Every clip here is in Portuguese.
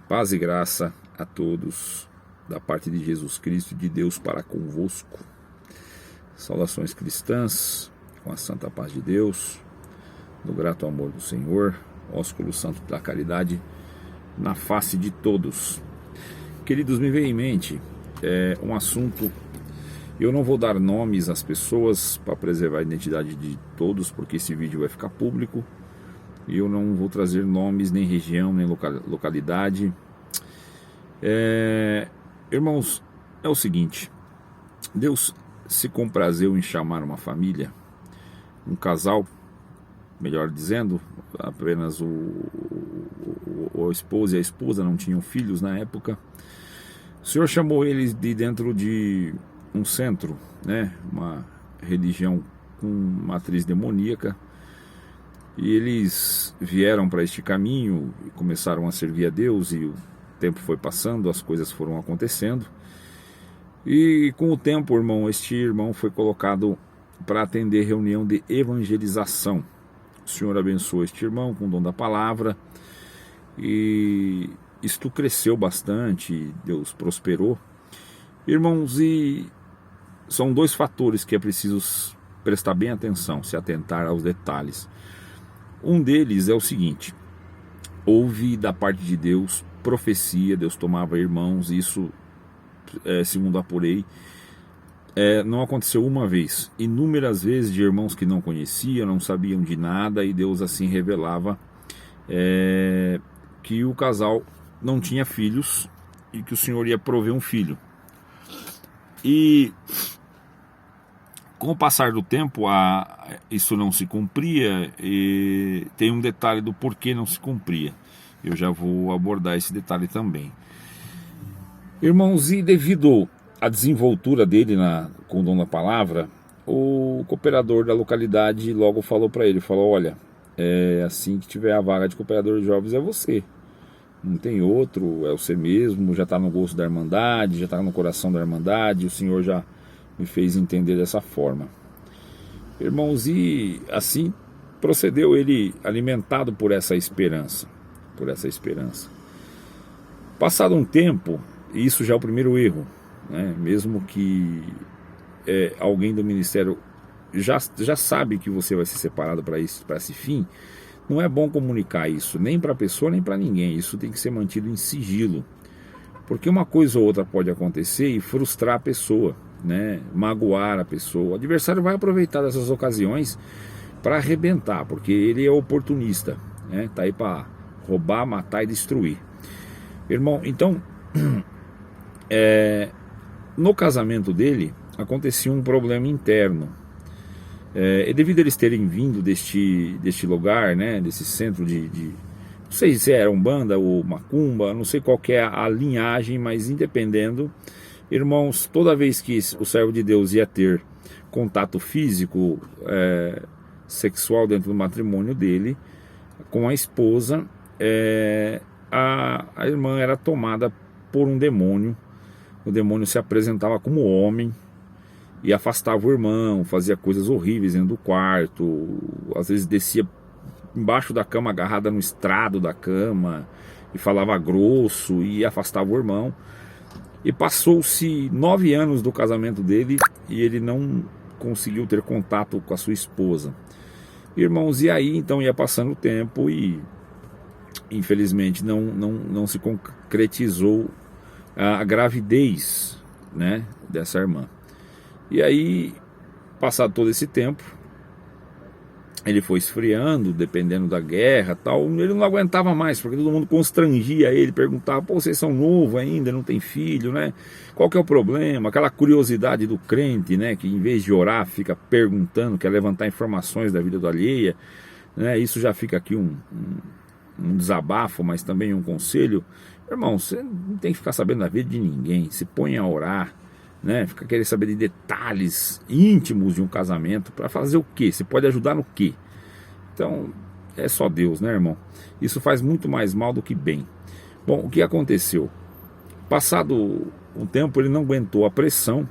Paz e graça a todos, da parte de Jesus Cristo e de Deus para convosco. Saudações cristãs, com a santa paz de Deus, no grato amor do Senhor, ósculo santo da caridade, na face de todos. Queridos, me veio em mente um assunto. Eu não vou dar nomes às pessoas para preservar a identidade de todos, porque esse vídeo vai ficar público. E eu não vou trazer nomes, nem região, nem localidade. Irmãos, é o seguinte: Deus se comprazeu em chamar uma família, um casal, melhor dizendo, apenas o esposo e a esposa não tinham filhos na época. O Senhor chamou eles de dentro de um centro, né, uma religião com matriz demoníaca, e eles vieram para este caminho e começaram a servir a Deus, e o tempo foi passando, as coisas foram acontecendo, e com o tempo, este irmão foi colocado para atender reunião de evangelização. O Senhor abençoou este irmão com o dom da palavra, e isto cresceu bastante, Deus prosperou. Irmãos, e são dois fatores que é preciso prestar bem atenção, se atentar aos detalhes. Um deles é o seguinte: houve da parte de Deus profecia, Deus tomava irmãos, isso, segundo apurei, não aconteceu uma vez, inúmeras vezes, de irmãos que não conheciam, não sabiam de nada, e Deus assim revelava que o casal não tinha filhos e que o Senhor ia prover um filho. E com o passar do tempo, isso não se cumpria, e tem um detalhe do porquê não se cumpria. Eu já vou abordar esse detalhe também. Irmãos, e devido à desenvoltura dele com o dom da palavra, o cooperador da localidade logo falou para ele, olha, assim que tiver a vaga de cooperador de jovens é você, não tem outro, é você mesmo, já está no gosto da Irmandade, já está no coração da Irmandade, o Senhor já me fez entender dessa forma. Irmãos, e assim procedeu ele, alimentado por essa esperança. Passado um tempo, e isso já é o primeiro erro, né? Mesmo que alguém do ministério já sabe que você vai ser separado para esse fim, não é bom comunicar isso, nem para a pessoa, nem para ninguém. Isso tem que ser mantido em sigilo, porque uma coisa ou outra pode acontecer e frustrar a pessoa, né? Magoar a pessoa. O adversário vai aproveitar dessas ocasiões para arrebentar, porque ele é oportunista, né? Tá aí para roubar, matar e destruir. Irmão, então no casamento dele acontecia um problema interno. E devido a eles terem vindo deste lugar, né, desse centro não sei se era Umbanda ou Macumba, não sei qual que é a linhagem, mas independendo, irmãos, toda vez que o servo de Deus ia ter contato físico, sexual dentro do matrimônio dele, com a esposa, a irmã era tomada por um demônio. O demônio se apresentava como homem e afastava o irmão, fazia coisas horríveis dentro do quarto, às vezes descia embaixo da cama, agarrada no estrado da cama, e falava grosso e afastava o irmão. E passou-se 9 anos do casamento dele e ele não conseguiu ter contato com a sua esposa. Irmãos, e aí então ia passando o tempo e infelizmente não se concretizou a gravidez, né, dessa irmã. E aí, passado todo esse tempo, ele foi esfriando, dependendo da guerra tal. Ele não aguentava mais, porque todo mundo constrangia ele, perguntava: pô, vocês são novos ainda, não tem filho, né? Qual que é o problema? Aquela curiosidade do crente, né, que em vez de orar fica perguntando, quer levantar informações da vida do alheia, né? Isso já fica aqui um desabafo, mas também um conselho. Irmão, você não tem que ficar sabendo da vida de ninguém, se põe a orar, né? Fica querendo saber de detalhes íntimos de um casamento para fazer o quê? Você pode ajudar no quê? Então, é só Deus, né, irmão? Isso faz muito mais mal do que bem. Bom, o que aconteceu? Passado um tempo, ele não aguentou a pressão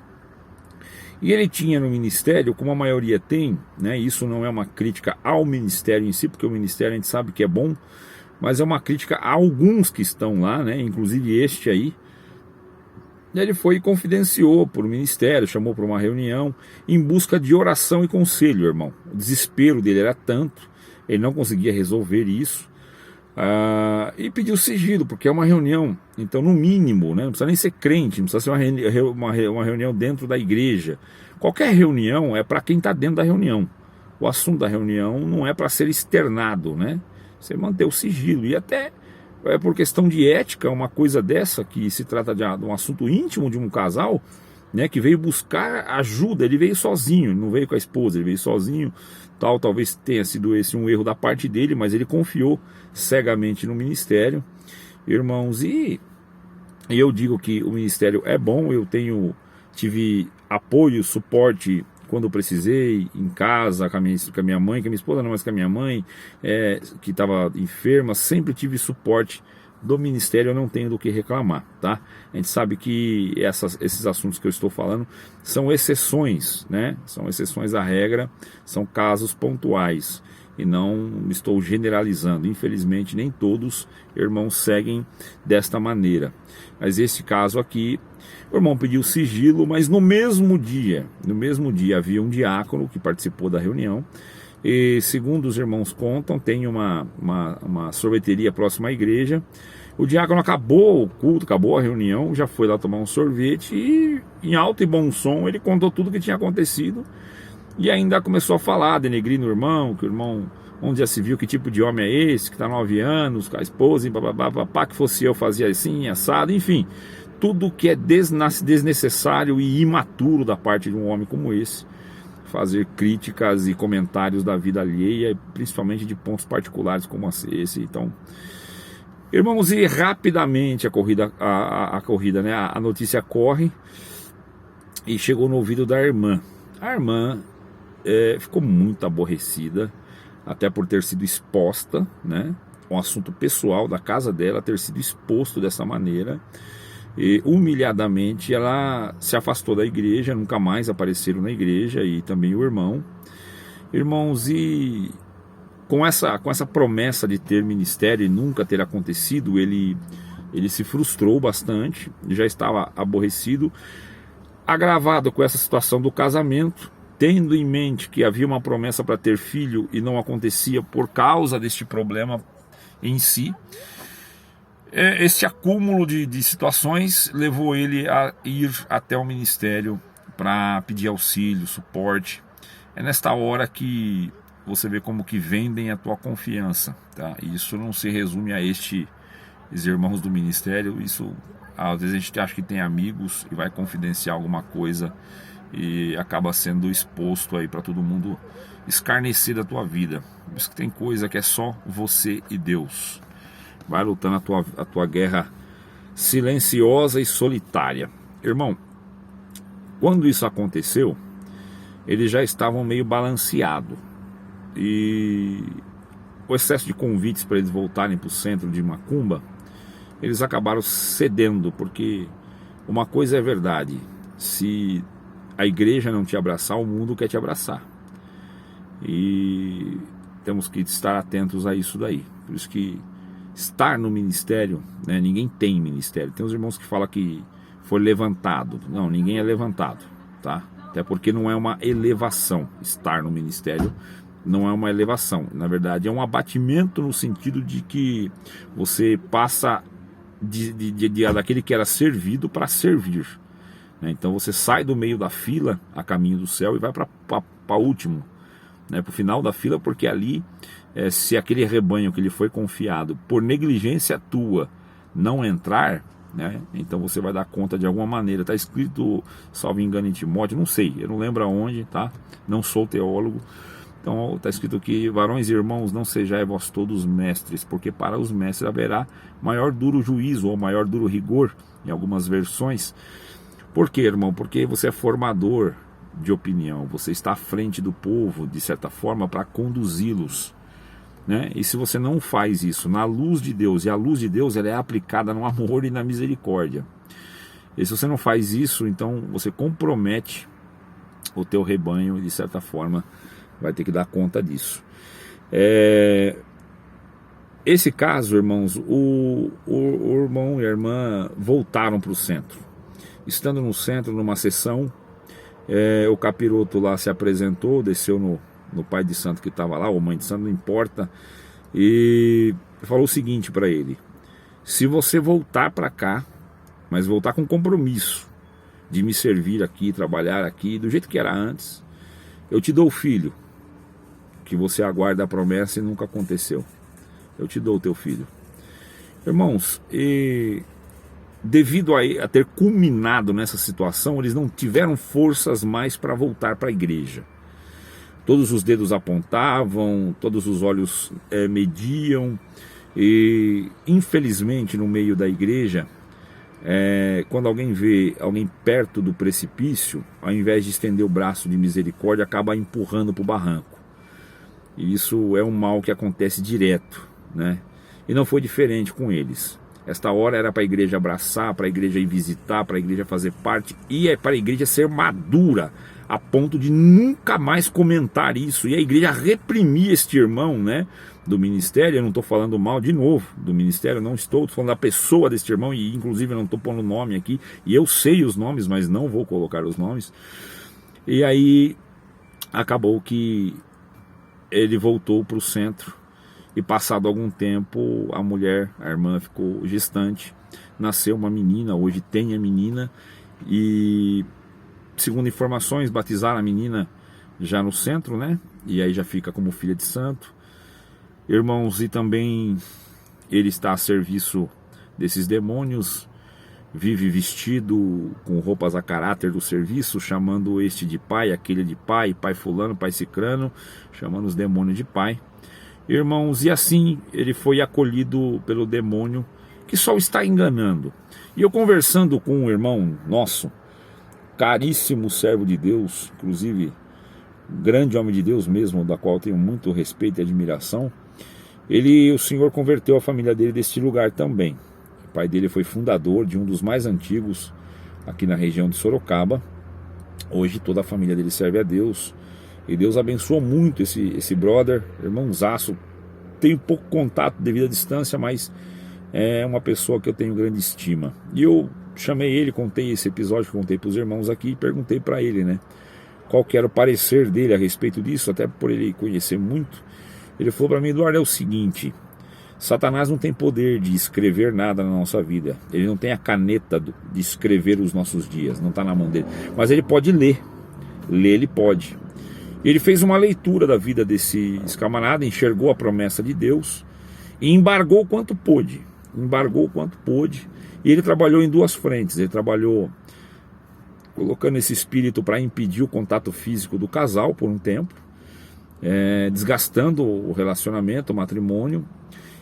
e ele tinha no ministério, como a maioria tem, né? Isso não é uma crítica ao ministério em si, porque o ministério a gente sabe que é bom, mas é uma crítica a alguns que estão lá, né? Inclusive este aí. Ele foi e confidenciou para o ministério, chamou para uma reunião em busca de oração e conselho, irmão. O desespero dele era tanto, ele não conseguia resolver isso, e pediu sigilo, porque é uma reunião, então no mínimo, né, não precisa nem ser crente, não precisa ser uma reunião dentro da igreja. Qualquer reunião é para quem está dentro da reunião. O assunto da reunião não é para ser externado, né? Você manter o sigilo, e até por questão de ética, uma coisa dessa, que se trata de um assunto íntimo de um casal, né, que veio buscar ajuda. Ele veio sozinho, não veio com a esposa, ele veio sozinho, talvez tenha sido esse um erro da parte dele, mas ele confiou cegamente no ministério, irmãos, e eu digo que o ministério é bom. Eu tive apoio, suporte quando eu precisei, em casa, com a minha mãe, com a minha esposa não, mas com a minha mãe, que estava enferma. Sempre tive suporte do ministério, eu não tenho do que reclamar, tá? A gente sabe que esses assuntos que eu estou falando são exceções, né? São exceções à regra, são casos pontuais, e não estou generalizando. Infelizmente nem todos irmãos seguem desta maneira, mas esse caso aqui, o irmão pediu sigilo, mas no mesmo dia havia um diácono que participou da reunião, e segundo os irmãos contam, tem uma sorveteria próxima à igreja. O diácono acabou o culto, acabou a reunião, já foi lá tomar um sorvete, e em alto e bom som ele contou tudo o que tinha acontecido, e ainda começou a falar, denegrindo o irmão, que o irmão, onde já se viu, que tipo de homem é esse, que está 9 anos, com a esposa, e papapá, que fosse eu fazia assim, assado, enfim, tudo que é desnecessário e imaturo da parte de um homem como esse, fazer críticas e comentários da vida alheia, principalmente de pontos particulares como esse. Então, irmãos, e rapidamente a corrida, né? A notícia corre e chegou no ouvido da irmã. A irmã ficou muito aborrecida, até por ter sido exposta, né? Um assunto pessoal da casa dela ter sido exposto dessa maneira. E humilhadamente ela se afastou da igreja, nunca mais apareceram na igreja, e também o irmão. Irmãos, e com essa promessa de ter ministério e nunca ter acontecido, ele se frustrou bastante, já estava aborrecido, agravado com essa situação do casamento, tendo em mente que havia uma promessa para ter filho e não acontecia por causa deste problema em si. Este acúmulo de situações levou ele a ir até o ministério para pedir auxílio, suporte. É nesta hora que você vê como que vendem a tua confiança, tá? Isso não se resume a estes irmãos do ministério. Isso, às vezes a gente acha que tem amigos e vai confidenciar alguma coisa e acaba sendo exposto aí para todo mundo escarnecer da tua vida. Por isso que tem coisa que é só você e Deus. Vai lutando a tua guerra silenciosa e solitária. Irmão, quando isso aconteceu, eles já estavam meio balanceados. E o excesso de convites para eles voltarem para o centro de Macumba, eles acabaram cedendo, porque uma coisa é verdade: se a igreja não te abraçar, o mundo quer te abraçar. E temos que estar atentos a isso daí. Por isso que estar no ministério, né, ninguém tem ministério. Tem os irmãos que falam que foi levantado. Não, ninguém é levantado, tá? Até porque não é uma elevação. Estar no ministério não é uma elevação. Na verdade, é um abatimento, no sentido de que você passa daquele que era servido para servir, né? Então você sai do meio da fila a caminho do céu e vai para último, né, para o final da fila, porque ali, se aquele rebanho que lhe foi confiado por negligência tua não entrar, né, então você vai dar conta de alguma maneira. Está escrito, salvo engano, em Timóteo, não sei, eu não lembro aonde, tá? Não sou teólogo. Então está escrito que: varões e irmãos, não sejais vós todos mestres, porque para os mestres haverá maior duro juízo, ou maior duro rigor, em algumas versões. Por quê, irmão? Porque você é formador de opinião, você está à frente do povo, de certa forma, para conduzi-los, né? E se você não faz isso na luz de Deus, e a luz de Deus ela é aplicada no amor e na misericórdia, e se você não faz isso, então você compromete o teu rebanho, e de certa forma vai ter que dar conta disso. Esse caso, irmãos, o irmão e a irmã voltaram para o centro. Estando no centro, numa sessão, o capiroto lá se apresentou, desceu no pai de santo que estava lá, ou mãe de santo, não importa, e falou o seguinte para ele: se você voltar para cá, mas voltar com compromisso de me servir aqui, trabalhar aqui, do jeito que era antes, eu te dou o filho, que você aguarda a promessa e nunca aconteceu. Eu te dou o teu filho. Irmãos, devido a ter culminado nessa situação, eles não tiveram forças mais para voltar para a igreja. Todos os dedos apontavam, todos os olhos mediam, e infelizmente no meio da igreja, quando alguém vê alguém perto do precipício, ao invés de estender o braço de misericórdia, acaba empurrando para o barranco. E isso é um mal que acontece direto, né? E não foi diferente com eles. Esta hora era para a igreja abraçar, para a igreja ir visitar, para a igreja fazer parte, e para a igreja ser madura, a ponto de nunca mais comentar isso, e a igreja reprimir este irmão, né, do ministério. Eu não estou falando mal de novo do ministério, não estou falando da pessoa deste irmão, e inclusive eu não estou pondo nome aqui, e eu sei os nomes, mas não vou colocar os nomes. E aí acabou que ele voltou para o centro, e passado algum tempo a mulher, a irmã, ficou gestante, nasceu uma menina, hoje tem a menina, e segundo informações batizaram a menina já no centro, né? E aí já fica como filha de santo. Irmãos, e também ele está a serviço desses demônios, vive vestido com roupas a caráter do serviço, chamando este de pai, aquele de pai, pai fulano, pai cicrano, chamando os demônios de pai. Irmãos, e assim ele foi acolhido pelo demônio que só o está enganando. E eu conversando com um irmão nosso, caríssimo servo de Deus, inclusive grande homem de Deus mesmo, da qual tenho muito respeito e admiração, o Senhor converteu a família dele deste lugar também. O pai dele foi fundador de um dos mais antigos aqui na região de Sorocaba. Hoje toda a família dele serve a Deus, e Deus abençoou muito esse brother, irmãozaço. Tenho pouco contato devido à distância, mas é uma pessoa que eu tenho grande estima. E eu chamei ele, contei esse episódio, contei para os irmãos aqui, e perguntei para ele, né, qual que era o parecer dele a respeito disso, até por ele conhecer muito. Ele falou para mim: Eduardo, é o seguinte, Satanás não tem poder de escrever nada na nossa vida, ele não tem a caneta de escrever os nossos dias, não está na mão dele, mas ele pode ler ele pode. Ele fez uma leitura da vida desse camarada, enxergou a promessa de Deus e embargou quanto pôde, e ele trabalhou em duas frentes. Ele trabalhou colocando esse espírito para impedir o contato físico do casal por um tempo, desgastando o relacionamento, o matrimônio,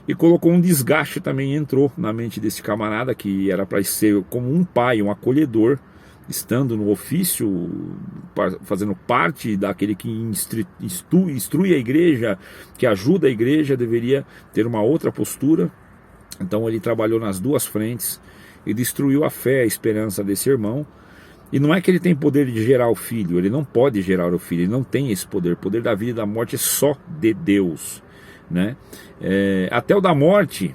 e colocou um desgaste também, entrou na mente desse camarada, que era para ser como um pai, um acolhedor, estando no ofício, fazendo parte daquele que instrui a igreja, que ajuda a igreja, deveria ter uma outra postura. Então ele trabalhou nas duas frentes e destruiu a fé, a esperança desse irmão. E não é que ele tem poder de gerar o filho, ele não pode gerar o filho, ele não tem esse poder. O poder da vida e da morte é só de Deus, né? Até o da morte,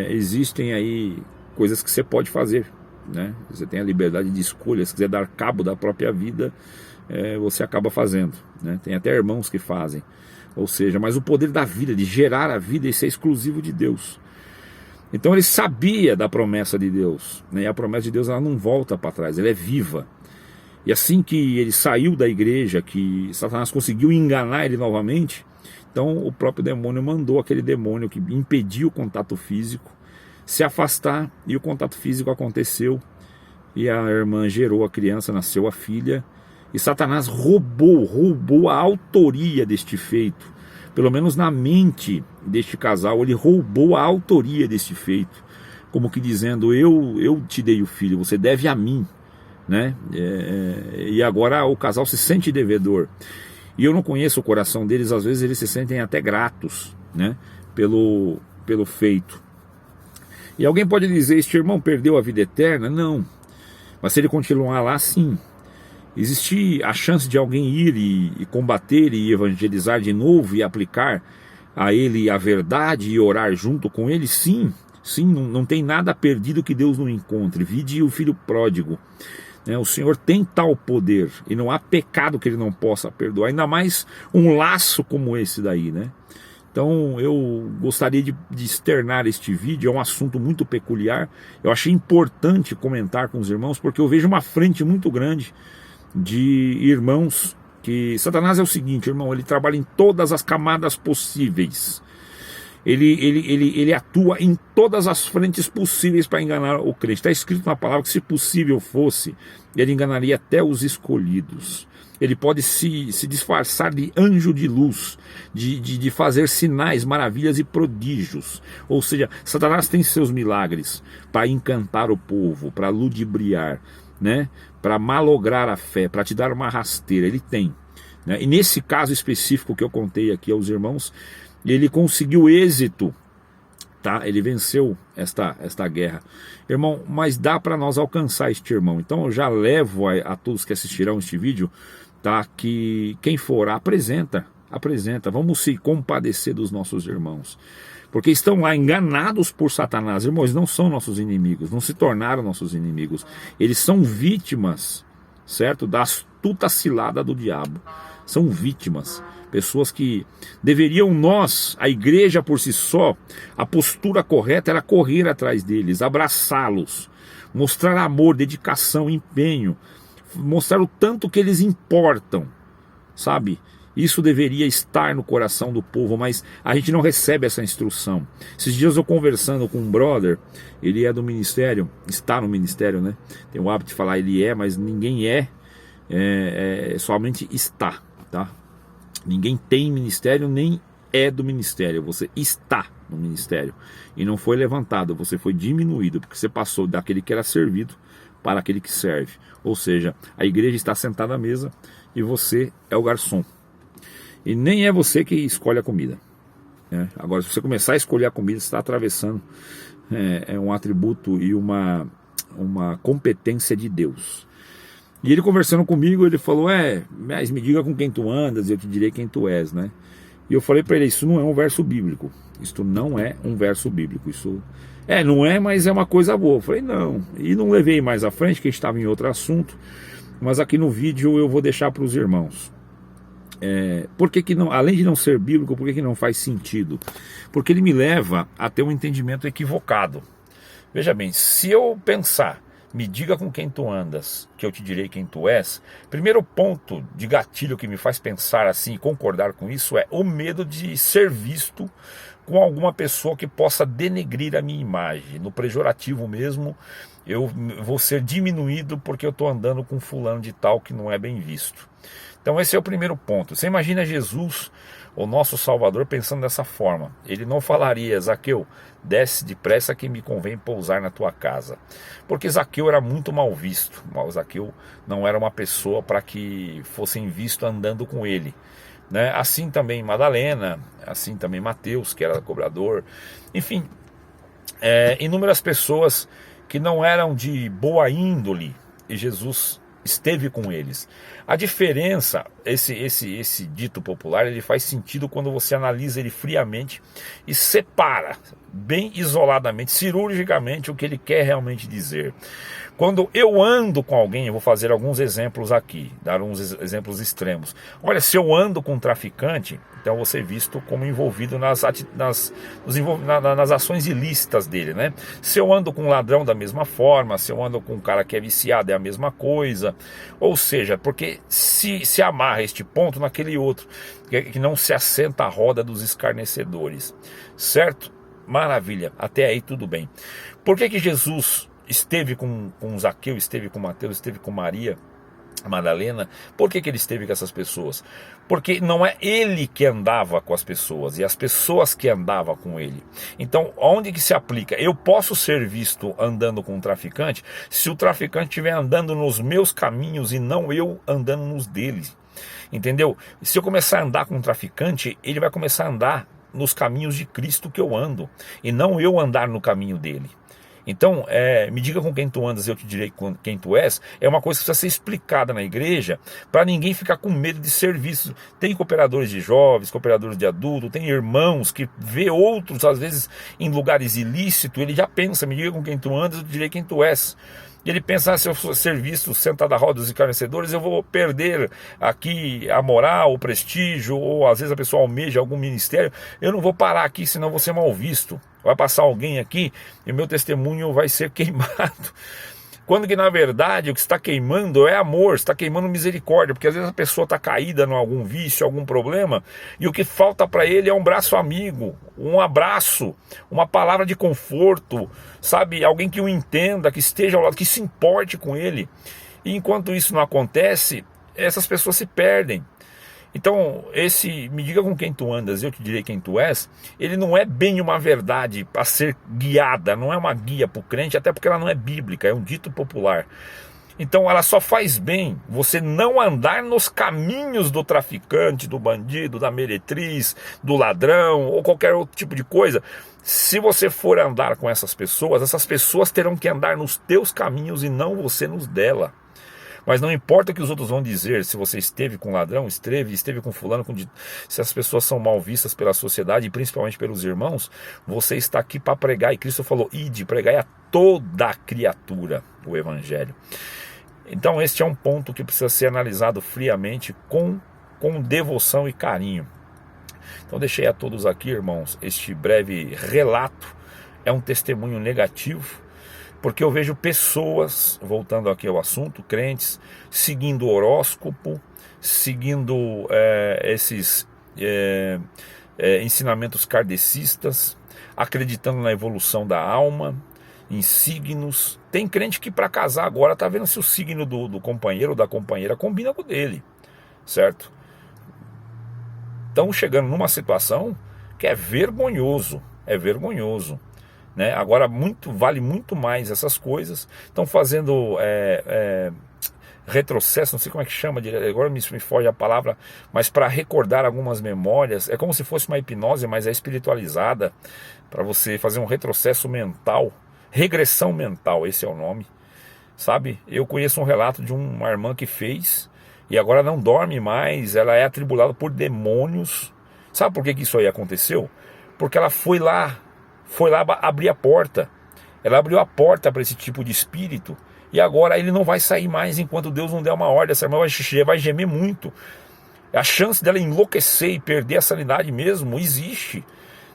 existem aí coisas que você pode fazer, né? Você tem a liberdade de escolha. Se quiser dar cabo da própria vida, você acaba fazendo, né? Tem até irmãos que fazem. Ou seja, mas o poder da vida, de gerar a vida, isso é exclusivo de Deus. Então ele sabia da promessa de Deus, né? E a promessa de Deus, ela não volta para trás, ela é viva. E assim que ele saiu da igreja, que Satanás conseguiu enganar ele novamente, então o próprio demônio mandou aquele demônio que impediu o contato físico se afastar, e o contato físico aconteceu, e a irmã gerou a criança, nasceu a filha, e Satanás roubou a autoria deste feito. Pelo menos na mente deste casal, ele roubou a autoria deste feito, como que dizendo: eu te dei o filho, você deve a mim, né? E agora o casal se sente devedor. E eu não conheço o coração deles, às vezes eles se sentem até gratos, né, pelo feito. E alguém pode dizer: este irmão perdeu a vida eterna? Não. Mas se ele continuar lá, sim. Existe a chance de alguém ir e combater e evangelizar de novo e aplicar a ele a verdade e orar junto com ele, sim, não tem nada perdido que Deus não encontre. Vide o filho pródigo, né? O Senhor tem tal poder e não há pecado que ele não possa perdoar, ainda mais um laço como esse daí, né? Então eu gostaria de externar este vídeo. É um assunto muito peculiar. Eu achei importante comentar com os irmãos, porque eu vejo uma frente muito grande de irmãos que... Satanás é o seguinte, irmão, ele trabalha em todas as camadas possíveis. Ele atua em todas as frentes possíveis para enganar o crente. Está escrito na palavra que, se possível fosse, ele enganaria até os escolhidos. Ele pode se disfarçar de anjo de luz, de fazer sinais, maravilhas e prodígios. Ou seja, Satanás tem seus milagres para encantar o povo, para ludibriar, né? Para malograr a fé, para te dar uma rasteira. Ele tem, né? E nesse caso específico que eu contei aqui aos irmãos, ele conseguiu êxito, tá? Ele venceu esta guerra, irmão. Mas dá para nós alcançar este irmão. Então eu já levo a todos que assistirão este vídeo, tá? Que quem for, apresenta. Vamos se compadecer dos nossos irmãos, porque estão lá enganados por Satanás. Irmãos, não são nossos inimigos, não se tornaram nossos inimigos. Eles são vítimas, certo? Da astuta cilada do diabo. São vítimas, pessoas que deveriam, nós, a igreja por si só, a postura correta era correr atrás deles, abraçá-los, mostrar amor, dedicação, empenho, mostrar o tanto que eles importam, sabe? Isso deveria estar no coração do povo, mas a gente não recebe essa instrução. Esses dias eu conversando com um brother, ele é do ministério, está no ministério, né? Tem o hábito de falar ele é, mas ninguém somente está, tá? Ninguém tem ministério, nem é do ministério. Você está no ministério e não foi levantado, você foi diminuído, porque você passou daquele que era servido para aquele que serve. Ou seja, a igreja está sentada à mesa e você é o garçom. E nem é você que escolhe a comida, né? Agora, se você começar a escolher a comida, você está atravessando um atributo e uma competência de Deus. E ele conversando comigo, ele falou: mas me diga com quem tu andas e eu te direi quem tu és, né? E eu falei para ele: isso não é um verso bíblico. Isto não é um verso bíblico. Isso não é, mas é uma coisa boa. Eu falei: não. E não levei mais à frente, que a gente estava em outro assunto. Mas aqui no vídeo eu vou deixar para os irmãos. Por que não, além de não ser bíblico, por que não faz sentido? Porque ele me leva a ter um entendimento equivocado. Veja bem, se eu pensar, me diga com quem tu andas, que eu te direi quem tu és, primeiro ponto de gatilho que me faz pensar assim e concordar com isso é o medo de ser visto com alguma pessoa que possa denegrir a minha imagem. No pejorativo mesmo, eu vou ser diminuído porque eu estou andando com fulano de tal que não é bem visto. Então esse é o primeiro ponto. Você imagina Jesus, o nosso Salvador, pensando dessa forma. Ele não falaria: Zaqueu, desce depressa que me convém pousar na tua casa. Porque Zaqueu era muito mal visto. Zaqueu não era uma pessoa para que fossem vistos andando com ele, né? Assim também Madalena, assim também Mateus, que era cobrador. Enfim, inúmeras pessoas que não eram de boa índole, e Jesus esteve com eles. A diferença, esse dito popular, ele faz sentido quando você analisa ele friamente e separa bem isoladamente, cirurgicamente, o que ele quer realmente dizer. Quando eu ando com alguém, eu vou fazer alguns exemplos aqui, dar uns exemplos extremos. Olha, se eu ando com um traficante, então eu vou ser visto como envolvido nas ações ilícitas dele, né? Se eu ando com um ladrão, da mesma forma. Se eu ando com um cara que é viciado, é a mesma coisa. Ou seja, porque se amarra este ponto naquele outro, que não se assenta a roda dos escarnecedores, certo? Maravilha, até aí tudo bem. Por que Jesus esteve com Zaqueu, esteve com Mateus, esteve com Maria Madalena? Por que ele esteve com essas pessoas? Porque não é ele que andava com as pessoas, e as pessoas que andavam com ele. Então, onde que se aplica? Eu posso ser visto andando com um traficante se o traficante estiver andando nos meus caminhos e não eu andando nos dele. Entendeu? Se eu começar a andar com um traficante, ele vai começar a andar nos caminhos de Cristo que eu ando, e não eu andar no caminho dele. Então, me diga com quem tu andas, eu te direi com quem tu és, é uma coisa que precisa ser explicada na igreja, para ninguém ficar com medo de serviço. Tem cooperadores de jovens, cooperadores de adultos, tem irmãos que vê outros, às vezes, em lugares ilícitos, ele já pensa, me diga com quem tu andas, eu te direi quem tu és. E ele pensa, se eu for ser visto sentado a rodas dos escarnecedores, eu vou perder aqui a moral, o prestígio, ou às vezes a pessoa almeja algum ministério, eu não vou parar aqui, senão vou ser mal visto. Vai passar alguém aqui e meu testemunho vai ser queimado. Quando que na verdade o que está queimando é amor, está queimando misericórdia, porque às vezes a pessoa está caída em algum vício, algum problema, e o que falta para ele é um braço amigo, um abraço, uma palavra de conforto, sabe? Alguém que o entenda, que esteja ao lado, que se importe com ele. E enquanto isso não acontece, essas pessoas se perdem. Então, esse me diga com quem tu andas, eu te direi quem tu és, ele não é bem uma verdade para ser guiada, não é uma guia para o crente, até porque ela não é bíblica, é um dito popular. Então ela só faz bem você não andar nos caminhos do traficante, do bandido, da meretriz, do ladrão ou qualquer outro tipo de coisa. Se você for andar com essas pessoas terão que andar nos teus caminhos e não você nos dela. Mas não importa o que os outros vão dizer, se você esteve com ladrão, esteve com fulano, se as pessoas são mal vistas pela sociedade e principalmente pelos irmãos, você está aqui para pregar. E Cristo falou, ide, pregai a toda a criatura o evangelho. Então este é um ponto que precisa ser analisado friamente, com devoção e carinho. Então deixei a todos aqui, irmãos, este breve relato. É um testemunho negativo, porque eu vejo pessoas, voltando aqui ao assunto, crentes, seguindo o horóscopo, seguindo esses ensinamentos kardecistas, acreditando na evolução da alma, em signos. Tem crente que para casar agora está vendo se o signo do companheiro ou da companheira combina com o dele, certo? Estão chegando numa situação que é vergonhoso, né? Agora vale muito mais essas coisas. Estão fazendo retrocesso, não sei como é que chama, agora me foge a palavra, mas para recordar algumas memórias. É como se fosse uma hipnose, mas é espiritualizada, para você fazer um retrocesso mental, regressão mental, esse é o nome, sabe? Eu conheço um relato de uma irmã que fez e agora não dorme mais, ela é atribulada por demônios. Sabe por que isso aí aconteceu? Porque ela foi lá abrir a porta. Ela abriu a porta para esse tipo de espírito e agora ele não vai sair mais enquanto Deus não der uma ordem. Essa irmã vai gemer muito. A chance dela enlouquecer e perder a sanidade mesmo existe,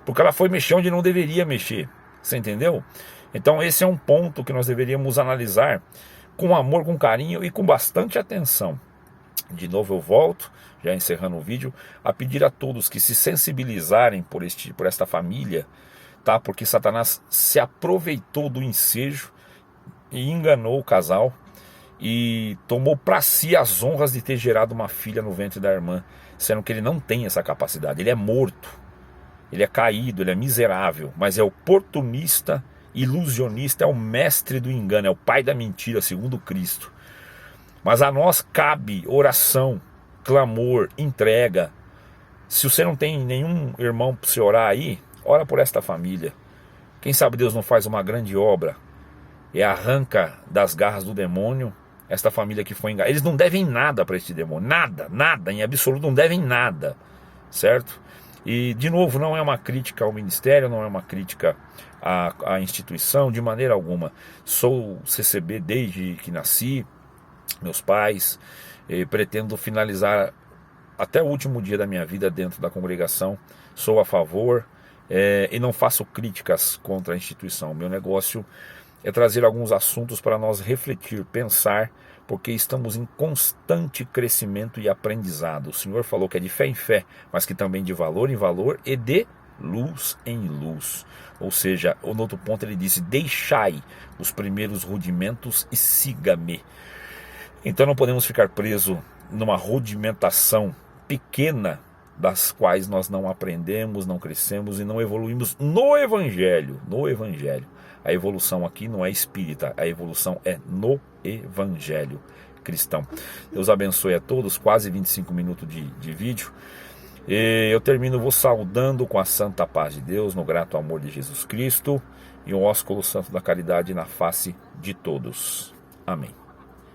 porque ela foi mexer onde não deveria mexer. Você entendeu? Então esse é um ponto que nós deveríamos analisar com amor, com carinho e com bastante atenção. De novo eu volto, já encerrando o vídeo, a pedir a todos que se sensibilizarem por esta família, tá? Porque Satanás se aproveitou do ensejo e enganou o casal e tomou para si as honras de ter gerado uma filha no ventre da irmã, sendo que ele não tem essa capacidade. Ele é morto, ele é caído, ele é miserável, mas é oportunista, ilusionista, é o mestre do engano, é o pai da mentira, segundo Cristo. Mas a nós cabe oração, clamor, entrega. Se você não tem nenhum irmão para você orar aí, ora por esta família. Quem sabe Deus não faz uma grande obra e arranca das garras do demônio esta família que foi enganada. Eles não devem nada para este demônio, nada, em absoluto não devem nada, certo? E de novo, não é uma crítica ao ministério, não é uma crítica à instituição, de maneira alguma. Sou CCB desde que nasci, meus pais, pretendo finalizar até o último dia da minha vida dentro da congregação. Sou a favor e não faço críticas contra a instituição. Meu negócio é trazer alguns assuntos para nós refletir, pensar, porque estamos em constante crescimento e aprendizado. O Senhor falou que é de fé em fé, mas que também de valor em valor e de luz em luz. Ou seja, no outro ponto ele disse, deixai os primeiros rudimentos e siga-me. Então não podemos ficar presos numa rudimentação pequena, das quais nós não aprendemos, não crescemos e não evoluímos no Evangelho. A evolução aqui não é espírita, a evolução é no Evangelho cristão. Deus abençoe a todos, quase 25 minutos de vídeo. Eu termino vos saudando com a santa paz de Deus, no grato amor de Jesus Cristo e o ósculo santo da caridade na face de todos. Amém.